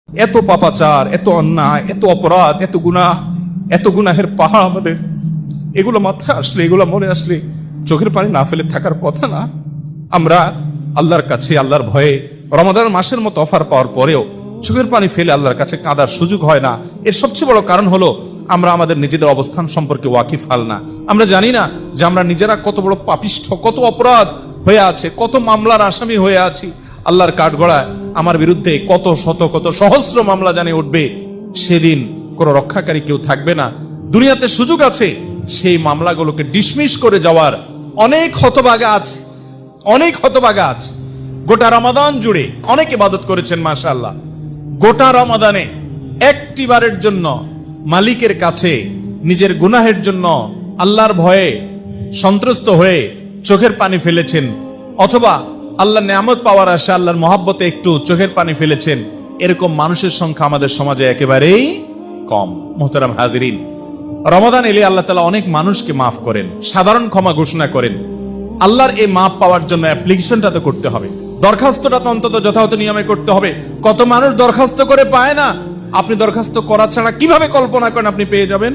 এত পাপাচার, এত অন্যায়, এত অপরাধ, এত গুনাহের পাহাড় আমাদের। এগুলো মাথায় আসলে, এগুলো মনে আসলে চোখের পানি না ফেলে থাকার কথা না। আমরা আল্লাহর কাছে, আল্লাহর ভয়ে রমাদান মাসের মতো অফার পাওয়ার পরেও চোখের পানি ফেলে আল্লাহর কাছে কাঁদার সুযোগ হয় না। এর সবচেয়ে বড় কারণ হলো আমরা আমাদের নিজেদের অবস্থান সম্পর্কে ওয়াকিফাল না। আমরা জানি না যে আমরা নিজেরা কত বড় পাপিষ্ঠ, কত অপরাধ হয়ে আছে, কত মামলার আসামি হয়ে আছি। আল্লাহর কাঠগড়ায় আমার বিরুদ্ধে কত শত, কত সহস্র মামলা জানে উঠবে। সেদিন কোনো রক্ষাকারী কেউ থাকবে না। দুনিয়াতে সুযোগ আছে সেই মামলাগুলোকে ডিসমিস করে যাওয়ার। অনেক হতভাগা আছে, অনেক হতভাগা আছে। গোটা রমাদান জুড়ে অনেক ইবাদত করেছেন মাশাআল্লাহ। গোটা রমাদানে একটি বারের জন্য মালিকের কাছে নিজের গুনাহের জন্য আল্লাহর ভয়ে সন্ত্রস্ত হয়ে চোখের পানি ফেলেছেন, অথবা আল্লাহর নিয়ামত পাওয়ার আশা, আল্লাহর মহাব্বতে একটু চোখের পানি ফেলেছেন। এরকম মানুষের সংখ্যা আমাদের সমাজে একেবারেই কম। মোহতারাম হাজিরিন, রমাদান এলে আল্লাহ তাআলা অনেক মানুষকে মাফ করেন, সাধারণ ক্ষমা ঘোষণা করেন। আল্লাহর এই মাফ পাওয়ার জন্য অ্যাপ্লিকেশনটা তো করতে হবে, দরখাস্তটা তো অন্তত যথাযথ নিয়মে করতে হবে। কত মানুষ দরখাস্ত করে পায় না। আপনি দরখাস্ত করা ছাড়া কিভাবে কল্পনা করেন আপনি পেয়ে যাবেন?